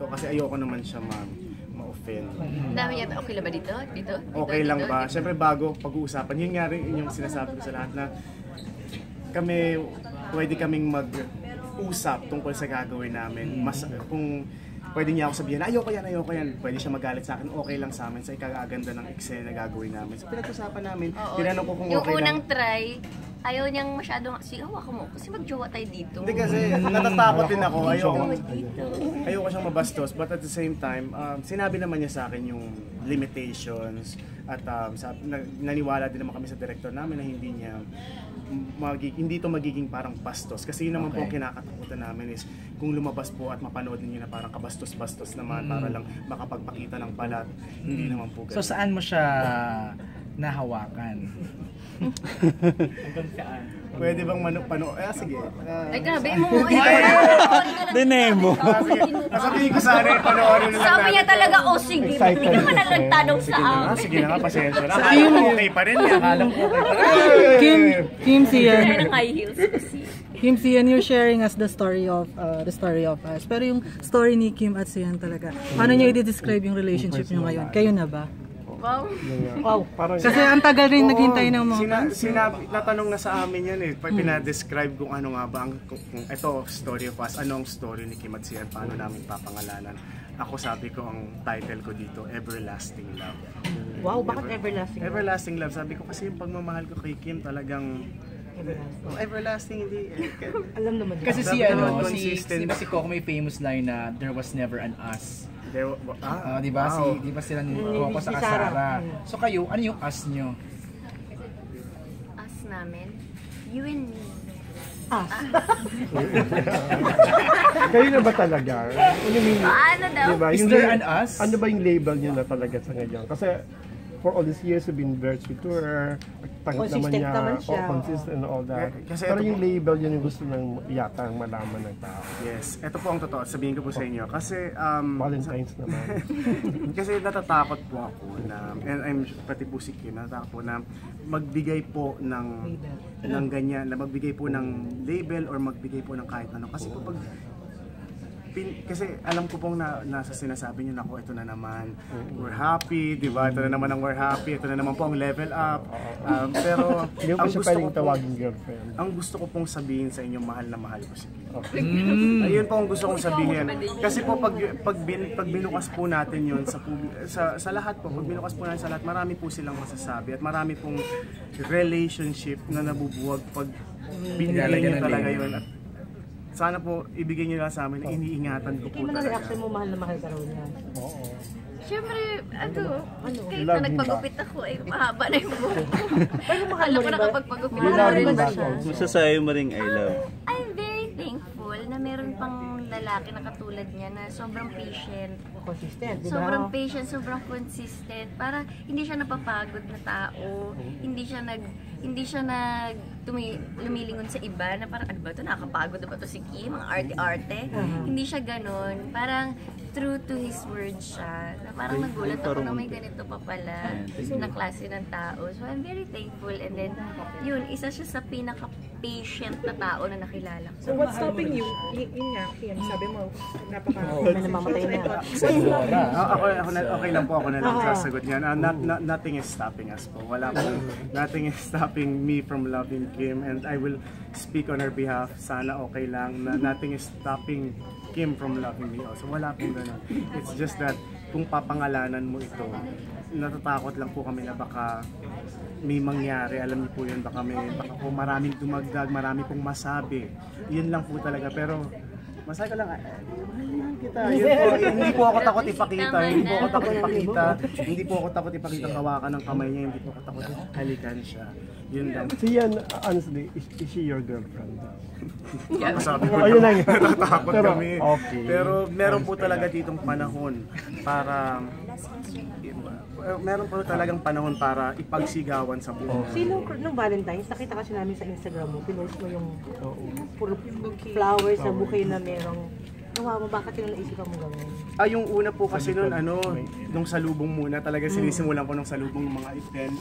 to kasi ayoko naman siya ma-offend. Dami niya, okay lang ba dito? Dito? Okay lang ba? Siyempre bago pag-uusapan, yun nga rin yung sinasabi ko sa lahat na pwede kaming mag-usap tungkol sa gagawin namin. Mas kung pwede niya ako sabihin, ayoko yan. Pwede siya magalit sa akin, okay lang sa amin sa ikagaganda ng eksena na gagawin namin. So pinag-usapan namin, tinanong ko kung okay lang. Yung unang try, ayaw niyang masyadong, ako mo, kasi mag-jowa tayo dito. Hindi kasi natatakot din ako, ayoko siyang mabastos. But at the same time, sinabi naman niya sa akin yung limitations. At naniwala din naman kami sa director namin na hindi ito magiging parang bastos. Kasi yun naman po ang kinakatakutan namin is kung lumabas po at mapanood ninyo na parang kabastos-bastos naman para lang makapagpakita ng balat. Hindi naman po ganun. So saan mo siya nahawakan? Hanggang saan? Pwede bang sige. Ay, grabe mo. Dinemo. Sabihin ko sana yung panoorin nila. Sabi niya talaga, sige. Hindi naman na nagtanong sa akin. Sige na nga, pasensya na. Akala ko okay pa rin. Akala ko okay pa rin. Kim Sian. Kaya ng high heels kasi. Kim Sian, you're sharing us the story of us. Pero yung story ni Kim at Sian talaga. Paano niyo i-describe yung relationship niyo ngayon? Kayo na ba? Wow. Kasi ang tagal rin naghintay ng mga natanong na sa amin yan eh. Pinadescribe kung ano nga ba kung ito, story of us, anong story ni Kim at Sian, paano namin papangalanan. Ako sabi ko, ang title ko dito, Everlasting Love. Wow, bakit Everlasting Love? Everlasting Love. Sabi ko kasi yung pagmamahal ko kay Kim talagang everlasting, hindi. Alam naman. Kasi si Coco may famous line na there was never an us. Di ba? Di ba sila ni Coco sa Kasara? So kayo, ano yung us nyo? Us namin? You and me. Kayo na ba talaga? Ano daw? Diba? Is there an us? Ano ba yung label nyo na talaga sa ngayon? Kasi for all these years you've been very sweet to her, tanggap naman niya, consistent and all that. Pero yung label yun yung gusto ng yata ang malaman ng tao. Yes, ito po ang totoo. Sabihin ko po sa inyo. Kasi Valentine's naman. kasi natatakot po ako na, and I'm pati po si Kim, natatakot po na magbigay po ng ganyan, na magbigay po ng label or magbigay po ng kahit ano. Kasi po kasi alam ko pong nasa sinasabi niyo, nako, ito na naman, we're happy, di ba? Ito na naman ang we're happy, ito na naman po ang level up. Pero hindi ko siya pwedeng tawagin girlfriend. Ang gusto ko pong sabihin sa inyo, mahal na mahal ko si Kim. Ayun po ang gusto kong sabihin. Kasi po pag binukas po natin yun sa lahat po, pag binukas po natin sa lahat, marami po silang masasabi at marami pong relationship na nabubuwag pag binigay niyo talaga yun. At sana po ibigay niyo lang sa amin na iniingatan ko po talaga. Ano reaction mo, mahal na mahal ka raw niya? Oo. Siyempre, kahit na nagpagupit ako, mahaba na yung buhok. Pero mahal mo rin ba? Nakapagpagupit. Mahal mo rin ba siya? Masasabi mo rin I love. I'm very thankful na meron pang lalaki na katulad niya na sobrang patient. Consistent, di ba? Sobrang patient, sobrang consistent. Para hindi siya napapagod na tao. Hindi siya lumilingon sa iba na parang, ano ba ito, nakakapagod na ba ito si Kim, ang arte-arte. Hindi siya ganon. Parang true to his word siya. Na parang nagulat ako na may ganito pa pala na klase ng tao. So I'm very thankful. And then, yun, isa siya sa pinaka-patient na tao na nakilala ko. So what's stopping you? Yun nga, Kim, sabi mo, namamatay na. Okay lang po ako na lang sasagot niyan. Nothing is stopping us po. Nothing is stopping me from loving Kim, and I will speak on her behalf. Sana okay lang na nothing is stopping Kim from loving me also. Wala pong ganun. It's just that kung papangalanan mo ito, natatakot lang po kami na baka may mangyari. Alam niyo po yun, baka po maraming dumagdag, marami pong masabi. Yun lang po talaga. Pero masabi ko lang, kita. Hindi po ako takot ipakita. Hindi po ako takot ipakita hawakan ng kamay niya. Hindi po ako takot halikan siya. Yun lang. Sian, honestly, is she your girlfriend? Sabi ko, ayun lang. natatakot kami. Okay. Pero meron po talaga ditong panahon para meron po talagang panahon para ipagsigawan sa buhay. Sino nung Valentine's, nakita kasi namin sa Instagram mo, pinost mo yung puro flowers sa bouquet na merong, nawa mo, bakit yung naisipan mo gawin? Yung una po kasi nung salubong muna, talaga sinisimulan ko nung salubong yung mga event.